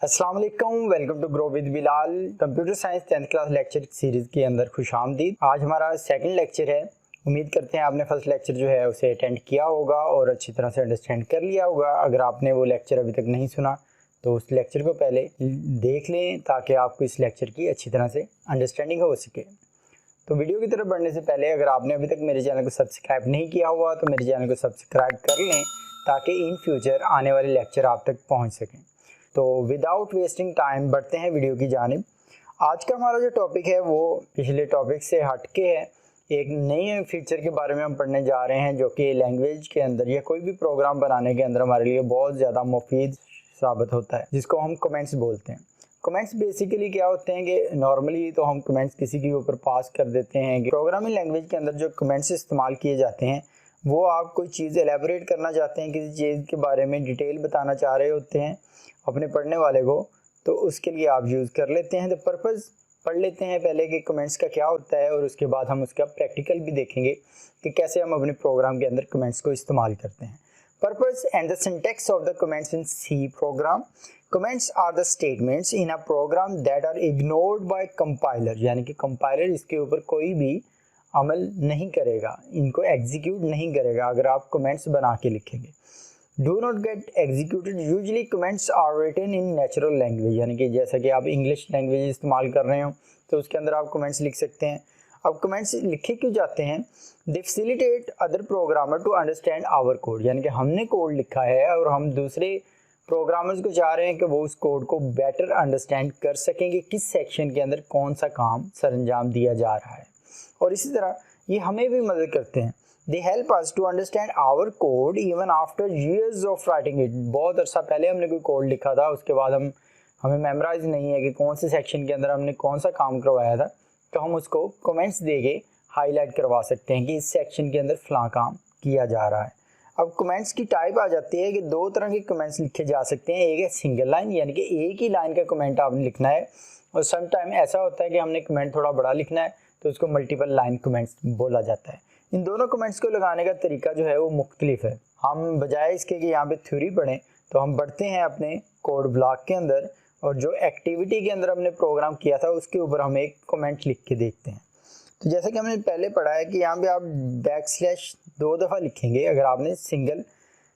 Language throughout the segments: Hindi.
अस्सलाम वालेकुम, welcome to grow with Bilal. Computer science 10th class lecture series के अंदर खुशामदीद। आज हमारा सेकंड लेक्चर है। उम्मीद करते हैं आपने फर्स्ट लेक्चर जो है उसे अटेंड किया होगा और अच्छी तरह से अंडरस्टैंड कर लिया होगा। अगर आपने वो लेक्चर अभी तक नहीं सुना तो उस लेक्चर को पहले देख लें ताकि आपको इस लेक्चर की अच्छी तरह से अंडरस्टैंडिंग हो सके। तो वीडियो की तरफ बढ़ने से पहले अगर आपने अभी तक मेरे चैनल को सब्सक्राइब नहीं किया हुआ तो मेरे चैनल को सब्सक्राइब कर लें ताकि इन फ्यूचर आने वाले लेक्चर आप तक पहुँच सकें। तो विदाउट वेस्टिंग टाइम बढ़ते हैं वीडियो की जानिब। आज का हमारा जो टॉपिक है वो पिछले टॉपिक से हटके है। एक नए फीचर के बारे में हम पढ़ने जा रहे हैं जो कि लैंग्वेज के अंदर या कोई भी प्रोग्राम बनाने के अंदर हमारे लिए बहुत ज़्यादा मुफीद साबित होता है, जिसको हम कमेंट्स बोलते हैं। कमेंट्स बेसिकली क्या होते हैं कि नॉर्मली तो हम कमेंट्स किसी के ऊपर पास कर देते हैं। प्रोग्रामिंग लैंग्वेज के अंदर जो कमेंट्स इस्तेमाल किए जाते हैं वो आप कोई चीज़ एलेबोरेट करना चाहते हैं, किसी चीज़ के बारे में डिटेल बताना चाह रहे होते हैं अपने पढ़ने वाले को, तो उसके लिए आप यूज़ कर लेते हैं। तो पर्पज़ पढ़ लेते हैं पहले कि कमेंट्स का क्या होता है और उसके बाद हम उसका प्रैक्टिकल भी देखेंगे कि कैसे हम अपने प्रोग्राम के अंदर कमेंट्स को इस्तेमाल करते हैं। Purpose and the syntax of the comments in C program. Comments are the statements in a program that are ignored by compiler, यानी कि कंपाइलर इसके ऊपर कोई भी अमल नहीं करेगा, इनको एग्जीक्यूट नहीं करेगा अगर आप कमेंट्स बना के लिखेंगे। Do not get executed. Usually comments are written in natural language, यानी कि जैसा कि आप इंग्लिश लैंग्वेज इस्तेमाल कर रहे हो तो उसके अंदर आप कमेंट्स लिख सकते हैं। अब कमेंट्स लिखे क्यों जाते हैं? They facilitate other programmer to understand our code, यानी कि हमने कोड लिखा है और हम दूसरे प्रोग्रामर्स को चाह रहे हैं कि वो उस कोड को बेटर अंडरस्टैंड कर सकेंगे किस सेक्शन के अंदर कौन सा काम सरंजाम दिया जा रहा है। और इसी तरह ये हमें भी मदद करते हैं। They help us to understand our code even after years of writing it. बहुत अर्सा पहले हमने कोई कोड लिखा था, उसके बाद हमें मेमोराइज नहीं है कि कौन से सेक्शन के अंदर हमने कौन सा काम करवाया था, तो हम उसको कमेंट्स देके हाईलाइट करवा सकते हैं कि इस सेक्शन के अंदर फलां काम किया जा रहा है। अब कमेंट्स की टाइप आ जाती है कि दो तरह के कमेंट्स लिखे जा सकते हैं। एक है सिंगल लाइन, यानी कि एक ही लाइन का कमेंट आपने लिखना है, और सम टाइम ऐसा होता है कि हमने कमेंट थोड़ा बड़ा लिखना है तो उसको मल्टीपल लाइन कमेंट्स बोला जाता है। इन दोनों कमेंट्स को लगाने का तरीका जो है वो मुख्तलिफ है। हम बजाय इसके कि यहाँ पे थ्योरी पढ़ें तो हम बढ़ते हैं अपने कोड ब्लॉक के अंदर और जो एक्टिविटी के अंदर हमने प्रोग्राम किया था उसके ऊपर हम एक कमेंट लिख के देखते हैं। तो जैसा कि हमने पहले पढ़ा है कि यहाँ पे आप बैकस्लैश 2 दफ़ा लिखेंगे अगर आपने सिंगल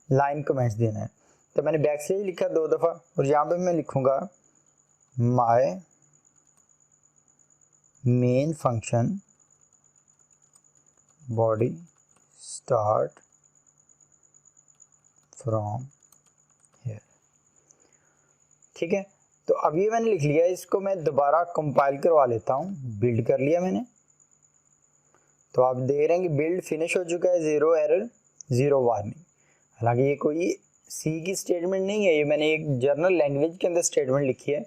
लाइन कमेंट्स देना है। तो मैंने बैकस्लैश लिखा 2 दफ़ा और यहाँ पे मैं लिखूँगा my main function body start from here. ठीक है, तो अब ये मैंने लिख लिया, इसको मैं दोबारा कंपाइल करवा लेता हूँ। बिल्ड कर लिया मैंने, तो आप देख रहे हैं कि बिल्ड फिनिश हो चुका है, 0 एरर 0 वार्निंग। हालांकि ये कोई सी की स्टेटमेंट नहीं है, ये मैंने एक जर्नल लैंग्वेज के अंदर स्टेटमेंट लिखी है,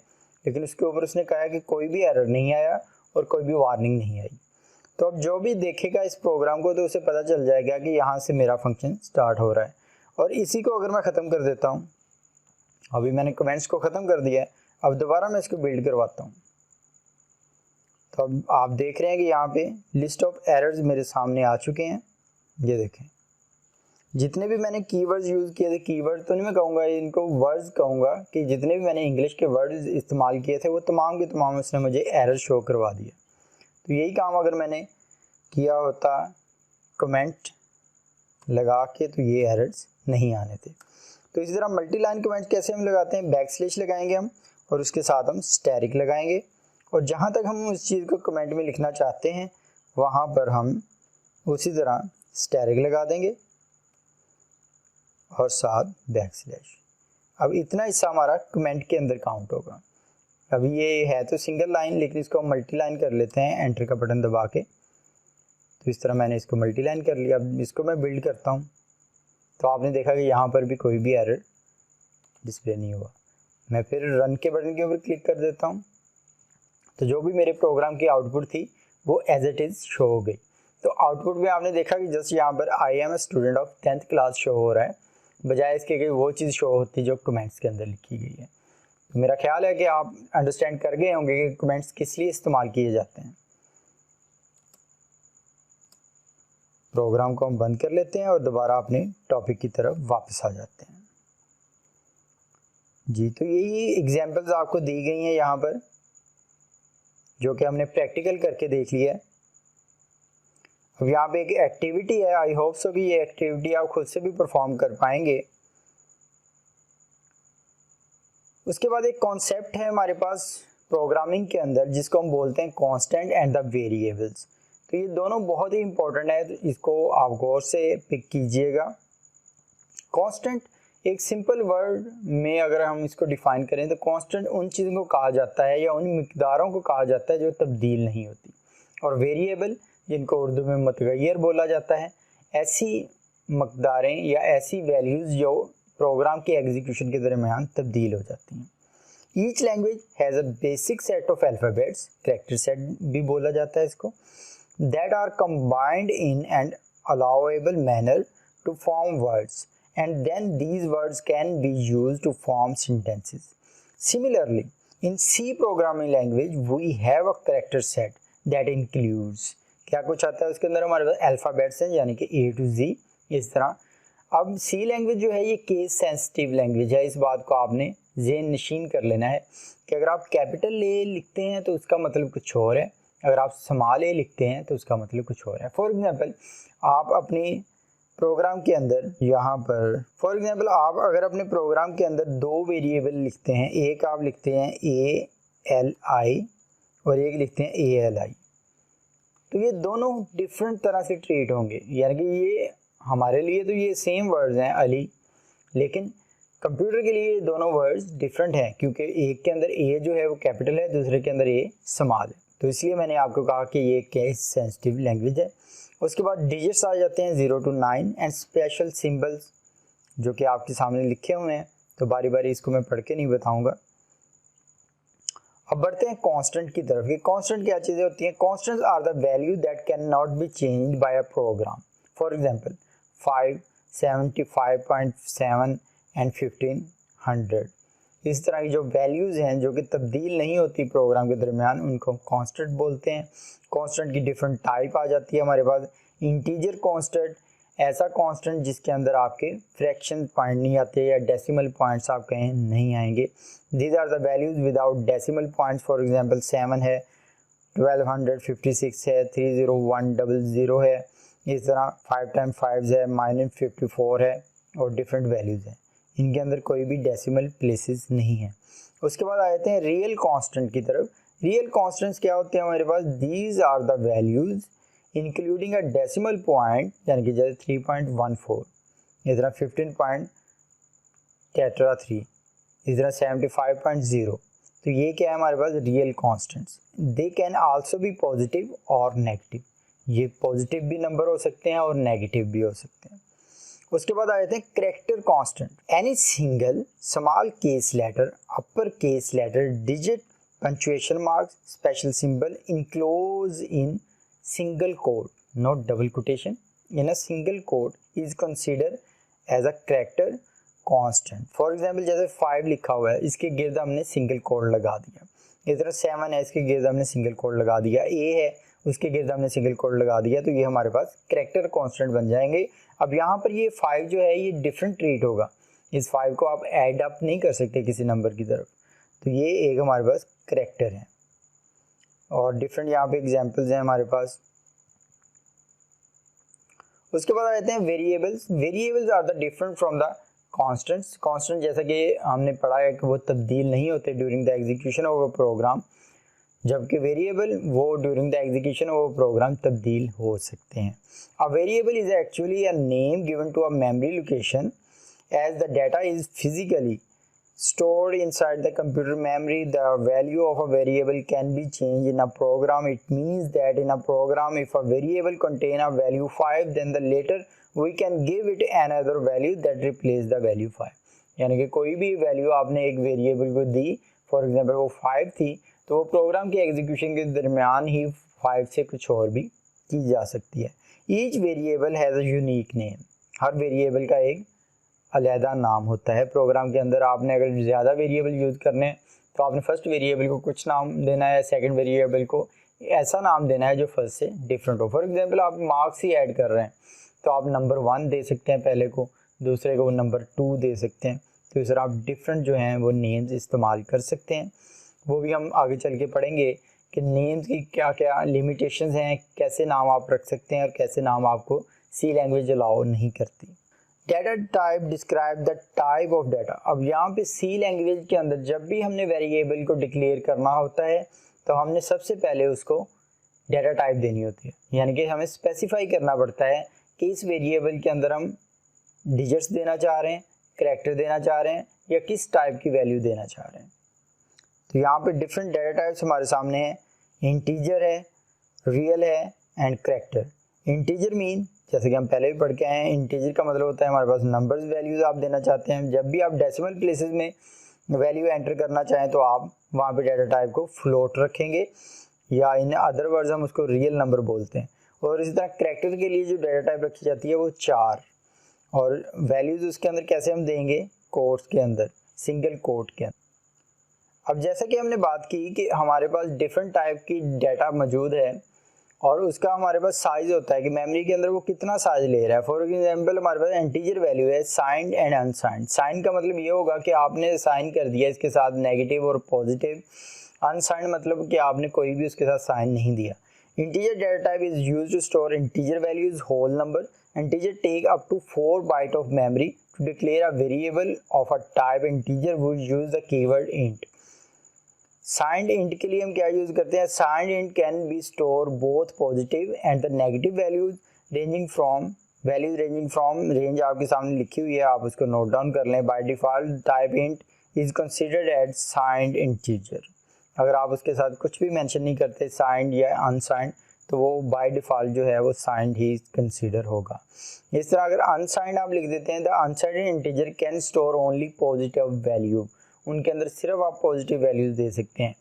लेकिन उसके ऊपर उसने कहा है कि कोई भी एरर नहीं आया और कोई भी वार्निंग नहीं आई। तो अब जो भी देखेगा इस प्रोग्राम को तो उसे पता चल जाएगा कि यहाँ से मेरा फंक्शन स्टार्ट हो रहा है। और इसी को अगर मैं ख़त्म कर देता हूँ, अभी मैंने कमेंट्स को ख़त्म कर दिया है, अब दोबारा मैं इसको बिल्ड करवाता हूँ। तो अब आप देख रहे हैं कि यहाँ पे लिस्ट ऑफ एरर्स मेरे सामने आ चुके हैं। ये देखें, जितने भी मैंने कीवर्ड्स यूज़ किए थे, कीवर्ड तो नहीं मैं कहूँगा, इनको वर्ड्स कहूँगा, कि जितने भी मैंने इंग्लिश के वर्ड्स इस्तेमाल किए थे वो तमाम के तमाम उसने मुझे एरर शो करवा दिए। तो यही काम अगर मैंने किया होता कमेंट लगा के तो ये एरर्स नहीं आने थे। तो इसी तरह मल्टी लाइन कमेंट कैसे हम लगाते हैं, बैकस्लैश लगाएंगे हम और उसके साथ हम स्टैरिक लगाएंगे, और जहाँ तक हम उस चीज़ को कमेंट में लिखना चाहते हैं वहाँ पर हम उसी तरह स्टैरिक लगा देंगे और साथ बैकस्लैश। अब इतना हिस्सा हमारा कमेंट के अंदर काउंट होगा। अभी ये है तो सिंगल लाइन, लेकिन इसको हम मल्टी लाइन कर लेते हैं एंटर का बटन दबा के। तो इस तरह मैंने इसको मल्टी लाइन कर लिया। अब इसको मैं बिल्ड करता हूँ तो आपने देखा कि यहाँ पर भी कोई भी एरर डिस्प्ले नहीं हुआ। मैं फिर रन के बटन के ऊपर क्लिक कर देता हूँ, तो जो भी मेरे प्रोग्राम की आउटपुट थी वो एज इट इज़ शो हो गई। तो आउटपुट में आपने देखा कि जस्ट यहाँ पर I am a student of 10th class show हो रहा है, बजाय इसके कि वो चीज़ शो होती जो कमेंट्स के अंदर लिखी गई है। तो मेरा ख्याल है कि आप अंडरस्टैंड कर गए होंगे कि कमेंट्स किस लिए इस्तेमाल किए जाते हैं। प्रोग्राम को हम बंद कर लेते हैं और दोबारा अपने टॉपिक की तरफ वापस आ जाते हैं। जी, तो यही एग्जांपल्स आपको दी गई हैं यहाँ पर, जो कि हमने प्रैक्टिकल करके देख लिया है। अब यहाँ पे एक एक्टिविटी है, आई होप सो कि ये एक्टिविटी आप खुद से भी परफॉर्म कर पाएंगे। उसके बाद एक कॉन्सेप्ट है हमारे पास प्रोग्रामिंग के अंदर, जिसको हम बोलते हैं कांस्टेंट एंड द वेरिएबल्स। तो ये दोनों बहुत ही इंपॉर्टेंट है, तो इसको आप गौर से पिक कीजिएगा। कांस्टेंट एक सिंपल वर्ड में अगर हम इसको डिफाइन करें तो कांस्टेंट उन चीज़ों को कहा जाता है या उन मिकदारों को कहा जाता है जो तब्दील नहीं होती, और वेरिएबल जिनको उर्दू में मुतगय्यर बोला जाता है, ऐसी मकदारें या ऐसी वैल्यूज़ जो प्रोग्राम के एग्जीक्यूशन के दरमियान तब्दील हो जाती हैं। Each language has a basic set of alphabets, character set भी बोला जाता है इसको, that are combined in an allowable manner to form words, and then these words can be used to form sentences. Similarly, in C programming language, we have a character set that includes, क्या कुछ आता है उसके अंदर, हमारे पास अल्फ़ाबेट्स हैं यानी कि A to Z इस तरह। अब C लैंग्वेज जो है ये केस सेंसिटिव लैंग्वेज है, इस बात को आपने ज़हन नशीन कर लेना है कि अगर आप कैपिटल A लिखते हैं तो उसका मतलब कुछ और है, अगर आप स्मॉल A लिखते हैं तो उसका मतलब कुछ और है। फॉर एग्जाम्पल आप अपनी प्रोग्राम के अंदर यहाँ पर आप अगर अपने प्रोग्राम के अंदर दो वेरिएबल लिखते हैं, एक आप लिखते हैं ALI और एक लिखते हैं ALI, तो ये दोनों डिफरेंट तरह से ट्रीट होंगे, यानी कि ये हमारे लिए तो ये सेम वर्ड्स हैं अली, लेकिन कंप्यूटर के लिए दोनों वर्ड्स डिफरेंट हैं, क्योंकि एक के अंदर A जो है वो कैपिटल है, दूसरे के अंदर A स्मॉल है। तो इसलिए मैंने आपको कहा कि ये केस सेंसिटिव लैंग्वेज है। उसके बाद डिजिट्स आ जाते हैं 0 to 9 एंड स्पेशल सिंबल्स जो कि आपके सामने लिखे हुए हैं, तो बारी बारी इसको मैं पढ़ के नहीं बताऊंगा। अब बढ़ते हैं कांस्टेंट की तरफ। ये कांस्टेंट क्या चीज़ें होती हैं? Constants are the value that can not be changed by a program. For example 5, 75.7 and 1500, इस तरह की जो वैल्यूज़ हैं जो कि तब्दील नहीं होती प्रोग्राम के दरमियान, उनको कांस्टेंट बोलते हैं। कांस्टेंट की डिफरेंट टाइप आ जाती है हमारे पास। इंटीजर कांस्टेंट, ऐसा कांस्टेंट जिसके अंदर आपके फ्रैक्शन पॉइंट नहीं आते या डेसिमल पॉइंट्स आप कहें नहीं आएंगे। These are the values without decimal points. For example 7 है, 1256 है, 30100 है, इस तरह 5 टाइम्स 5 है, -54 है, और डिफरेंट वैल्यूज़ हैं, इनके अंदर कोई भी डेसिमल प्लेसेस नहीं है। उसके बाद आ जाते हैं रियल कांस्टेंट की तरफ। रियल कांस्टेंट्स क्या होते हैं हमारे पास? These are the values including a decimal point, यानी कि जैसे 3.14, इस तरह 15.3, इस तरह 75.0। तो ये क्या है हमारे पास? Real constants. They can also be positive और नेगेटिव, ये पॉजिटिव भी नंबर हो सकते हैं और नेगेटिव भी हो सकते हैं। उसके बाद आ जाते हैं character constant. Any single small case letter, upper case letter, digit, punctuation marks, special symbol enclose in single quote, not double quotation, in a single quote is consider as a character constant. For example जैसे 5 लिखा हुआ है, इसके गिर्द हमने सिंगल कोड लगा दिया। इस तरह 7 है, इसके गिर्द हमने सिंगल कोड लगा दिया। A है, उसके गिर्द हमने सिंगल कोड लगा दिया, तो ये हमारे पास कैरेक्टर कांस्टेंट बन जाएंगे। अब यहाँ पर ये 5 जो है ये डिफरेंट ट्रीट होगा, इस 5 को आप ऐड अप नहीं कर सकते किसी नंबर की तरफ, तो ये एक हमारे पास कैरेक्टर है। और डिफरेंट यहाँ पे एग्जांपल्स हैं हमारे पास। उसके बाद आ जाते हैं variables. Variables are the different from the constants. Constant जैसा कि हमने पढ़ा है कि वो तब्दील नहीं होते during the execution of a program, जबकि वेरिएबल वो during the execution of a program तब्दील हो सकते हैं। A variable is actually a name given to a memory location as the data is physically stored inside the computer memory. The value of a variable can be changed in a program. It means that in a program, if a variable contain a value 5, then the later we can give it another value that replace the value 5. यानी कि कोई भी वैल्यू आपने एक वेरिएबल को दी, फॉर एग्जांपल वो 5 थी, तो वो प्रोग्राम के एग्जीक्यूशन के दरमियान ही 5 से कुछ और भी की जा सकती है। Each variable has a unique name. Her variable का एक अलहदा नाम होता है। प्रोग्राम के अंदर आपने अगर ज़्यादा वेरिएबल यूज़ करने हैं तो आपने फर्स्ट वेरिएबल को कुछ नाम देना है, सेकंड वेरिएबल को ऐसा नाम देना है जो फर्स्ट से डिफरेंट हो। फॉर एग्जांपल आप मार्क्स ही ऐड कर रहे हैं तो आप नंबर 1 दे सकते हैं पहले को, दूसरे को नंबर 2 दे सकते हैं। तो इस तरह आप डिफरेंट जो हैं वो नेम्स इस्तेमाल कर सकते हैं। वो भी हम आगे चल के पढ़ेंगे कि नेम्स की क्या क्या लिमिटेशंस हैं, कैसे नाम आप रख सकते हैं और कैसे नाम आपको सी लैंग्वेज अलाउ नहीं करती। Data type describe the type of data. अब यहाँ पे सी लैंग्वेज के अंदर जब भी हमने वेरिएबल को डिक्लेयर करना होता है तो हमने सबसे पहले उसको डाटा टाइप देनी होती है, यानी कि हमें स्पेसिफाई करना पड़ता है कि इस वेरिएबल के अंदर हम डिजिट्स देना चाह रहे हैं, करैक्टर देना चाह रहे हैं या किस टाइप की वैल्यू देना चाह रहे हैं। तो यहाँ पे डिफरेंट डाटा टाइप्स हमारे सामने हैं, इंटीजर है, रियल है एंड करैक्टर। इंटीजर मीन जैसे कि हम पहले भी पढ़ के आए हैं, इंटीजर का मतलब होता है हमारे पास नंबर्स वैल्यूज आप देना चाहते हैं। जब भी आप डेसिमल प्लेसेस में वैल्यू एंटर करना चाहें तो आप वहाँ पे डाटा टाइप को फ्लोट रखेंगे या इन अदर वर्ड्स हम उसको रियल नंबर बोलते हैं। और इसी तरह करैक्टर के लिए जो डाटा टाइप रखी जाती है वो 4 और वैल्यूज उसके अंदर कैसे हम देंगे, कोट्स के अंदर, सिंगल कोट के अंदर। अब जैसा कि हमने बात की कि हमारे पास डिफरेंट टाइप की डाटा मौजूद है और उसका हमारे पास साइज होता है कि मेमोरी के अंदर वो कितना साइज ले रहा है। फॉर एग्जांपल हमारे पास इंटीजर वैल्यू है साइंड एंड अनसाइंड। साइन का मतलब ये होगा कि आपने साइन कर दिया इसके साथ नेगेटिव और पॉजिटिव। अनसाइंड मतलब कि आपने कोई भी उसके साथ साइन नहीं दिया। Integer data type is used to store integer values whole number. Integer take up to 4 byte of memory to declare a variable of a type integer वो use the keyword int. Signed int के लिए हम क्या यूज करते हैं, signed int can be store both positive and the negative values ranging from range आपके सामने लिखी हुई है, आप उसको नोट डाउन कर लें। By default type int is considered as signed integer. अगर आप उसके साथ कुछ भी मेंशन नहीं करते साइंड या अनसाइंड तो वो बाय डिफॉल्ट जो है वो साइंड ही कंसीडर होगा। इस तरह अगर अनसाइंड आप लिख देते हैं the unsigned integer can store only positive value, उनके अंदर सिर्फ आप पॉजिटिव वैल्यूज दे सकते हैं।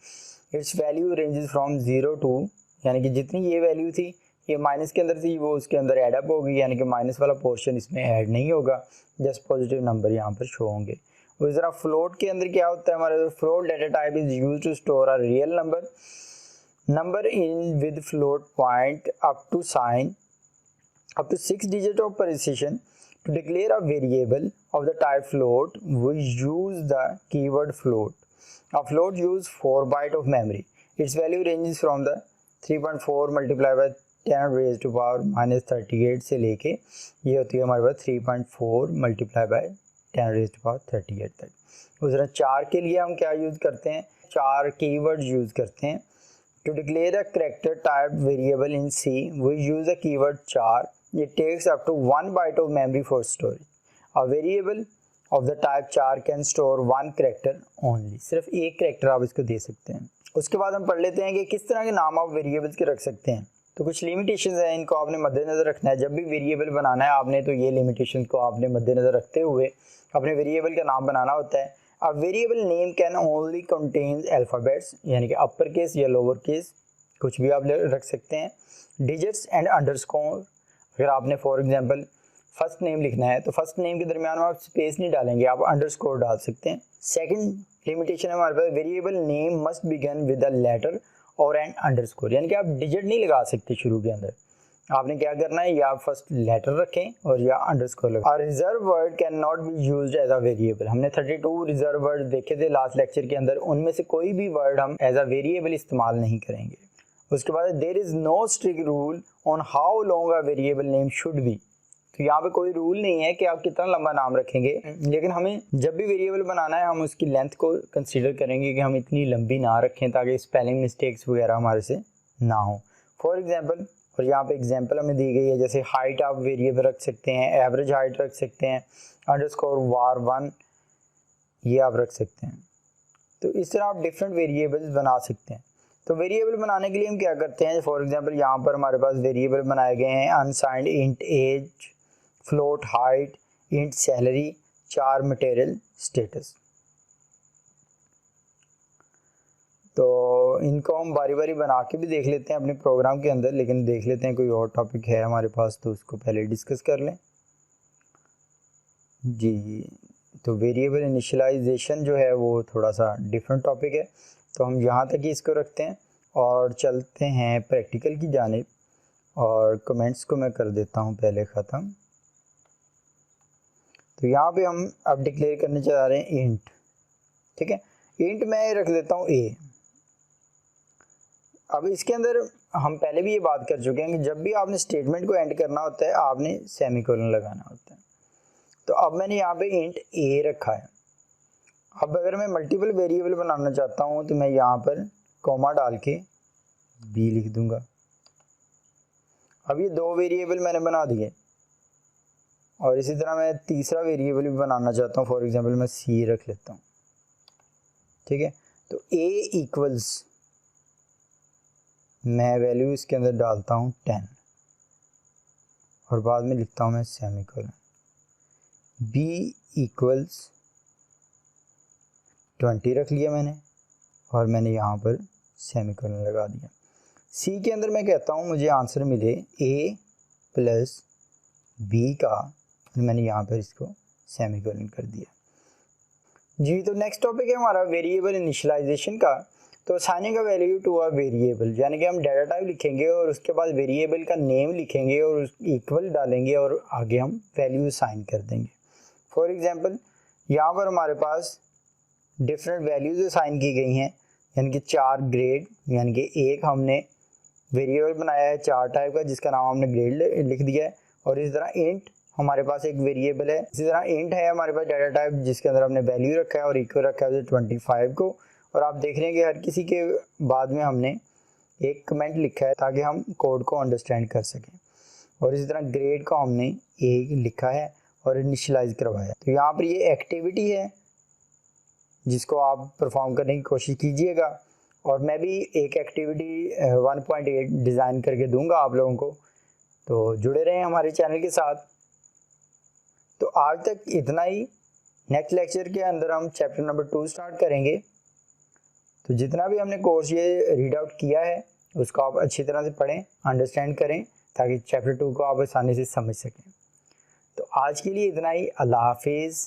Its value ranges from 0 to, यानी कि जितनी ये वैल्यू थी ये माइनस के अंदर थी वो उसके अंदर एड अप होगी, यानी कि माइनस वाला पोर्शन इसमें ऐड नहीं होगा, जस्ट पॉजिटिव नंबर यहाँ पर शो होंगे। उस तरह फ्लोट के अंदर क्या होता है, हमारे float data type is used to store a real number in with float point up to 6 digit of precision. To declare a variable of the type float, we use the keyword float. A float uses 4 byte of memory. Its value ranges from the 3.4 multiplied by 10 raised to power minus 38 से लेके ये होती है हमारे पास 3.4 multiplied by 10 raised to power 38 तक। उस तरह 4 के लिए हम क्या यूज़ करते हैं, 4 कीवर्ड यूज़ करते हैं। To declare a character type variable in C, we use the keyword char. It takes up to 1 byte of memory for storage. A variable of the type char can store 1 character only. सिर्फ एक character आप इसको दे सकते हैं। उसके बाद हम पढ़ लेते हैं कि किस तरह के नाम आप वेरिएबल्स के रख सकते हैं। तो कुछ लिमिटेशंस हैं, इनको आपने मद्देनजर रखना है। जब भी वेरिएबल बनाना है आपने तो ये लिमिटेशंस को आपने मद्देनजर रखते हुए अपने वेरिएबल का नाम बनाना होता है। A variable name can only contains alphabets, यानी कि अपर केस या लोअर केस कुछ भी आप रख सकते हैं। डिजिट्स एंड अंडरस्कोर, अगर आपने फॉर एग्जांपल फर्स्ट नेम लिखना है तो फर्स्ट नेम के दरमियान में आप स्पेस नहीं डालेंगे, आप अंडरस्कोर डाल सकते हैं। सेकंड लिमिटेशन है हमारे पास, variable name must begin with a letter और एन अंडरस्कोर, यानी कि आप डिजिट नहीं लगा सकते शुरू के अंदर। आपने क्या करना है, या फर्स्ट लेटर रखें और या अंडरस्कोर लगाएं। Reserve word can not be used as a variable. हमने 32 रिजर्व वर्ड देखे थे लास्ट लेक्चर के अंदर, उनमें से कोई भी वर्ड हम एज अ वेरिएबल इस्तेमाल नहीं करेंगे। उसके बाद there is no strict rule on how long a variable name should be. तो यहाँ पे कोई रूल नहीं है कि आप कितना लंबा नाम रखेंगे, लेकिन हमें जब भी वेरिएबल बनाना है हम उसकी लेंथ को कंसीडर करेंगे कि हम इतनी लंबी ना रखें ताकि स्पेलिंग मिस्टेक्स वगैरह हमारे से ना हो। फॉर एग्जाम्पल, और यहाँ पे एग्जांपल हमें दी गई है, जैसे हाइट आप वेरिएबल रख सकते हैं, एवरेज हाइट रख सकते हैं, अंडरस्कोर var1 ये आप रख सकते हैं। तो इस तरह आप डिफरेंट वेरिएबल्स बना सकते हैं। तो वेरिएबल बनाने के लिए हम क्या करते हैं, फॉर एग्जांपल यहाँ पर हमारे पास वेरिएबल बनाए गए हैं unsigned int age, float height, int salary, char material status. तो इनको हम बारी बारी बना के भी देख लेते हैं अपने प्रोग्राम के अंदर, लेकिन देख लेते हैं कोई और टॉपिक है हमारे पास तो उसको पहले डिस्कस कर लें। जी, तो वेरिएबल इनिशियलाइजेशन जो है वो थोड़ा सा डिफरेंट टॉपिक है, तो हम यहाँ तक ही इसको रखते हैं और चलते हैं प्रैक्टिकल की जानिब। और कमेंट्स को मैं कर देता हूँ पहले ख़त्म। तो तो यहाँ पे हम अब डिक्लेयर करने जा रहे हैं इंट, ठीक है। इंट मैं रख देता हूँ ए। अब इसके अंदर हम पहले भी ये बात कर चुके हैं कि जब भी आपने स्टेटमेंट को एंड करना होता है आपने सेमीकोलन लगाना होता है। तो अब मैंने यहाँ पे इंट ए रखा है। अब अगर मैं मल्टीपल वेरिएबल बनाना चाहता हूँ तो मैं यहाँ पर कॉमा डाल के बी लिख दूंगा। अब ये 2 वेरिएबल मैंने बना दिए और इसी तरह मैं तीसरा वेरिएबल भी बनाना चाहता हूँ। फॉर एग्जांपल मैं सी रख लेता हूँ, ठीक है। तो a इक्वल्स मैं वैल्यू इसके अंदर डालता हूँ 10 और बाद में लिखता हूँ मैं सेमीकोलन। b इक्वल्स 20 रख लिया मैंने और मैंने यहाँ पर सेमीकोलन लगा दिया। c के अंदर मैं कहता हूँ मुझे आंसर मिले a प्लस b का, मैंने यहाँ पर इसको सेमीकोलन कर दिया जी। तो नेक्स्ट टॉपिक है हमारा वेरिएबल इनिशियलाइजेशन का। तो assigning a value to a variable, यानी कि हम डाटा टाइप लिखेंगे और उसके बाद वेरिएबल का नेम लिखेंगे और इक्वल डालेंगे और आगे हम वैल्यू असाइन कर देंगे। फॉर एग्जांपल यहाँ पर हमारे पास डिफरेंट वैल्यूज असाइन की गई हैं, यानी कि 4 ग्रेड, यानी कि एक हमने वेरिएबल बनाया है 4 टाइप का जिसका नाम हमने ग्रेड लिख दिया है। और इस तरह इंट हमारे पास एक वेरिएबल है, इसी तरह इंट है हमारे पास डाटा टाइप जिसके अंदर हमने वैल्यू रखा है और इक्वल रखा है 25 को। और आप देख रहे हैं कि हर किसी के बाद में हमने एक कमेंट लिखा है ताकि हम कोड को अंडरस्टैंड कर सकें। और इसी तरह ग्रेड को हमने ए लिखा है और इनिशियलाइज करवाया। तो यहाँ पर ये एक्टिविटी है जिसको आप परफॉर्म करने की कोशिश कीजिएगा और मैं भी एक एक्टिविटी 1.8 डिज़ाइन करके दूंगा आप लोगों को। तो जुड़े रहें हमारे चैनल के साथ। तो आज तक इतना ही। नेक्स्ट लेक्चर के अंदर हम चैप्टर नंबर 2 स्टार्ट करेंगे। तो जितना भी हमने कोर्स ये रीड आउट किया है उसको आप अच्छी तरह से पढ़ें, अंडरस्टैंड करें ताकि चैप्टर 2 को आप आसानी से समझ सकें। तो आज के लिए इतना ही। अल्लाह हाफिज़।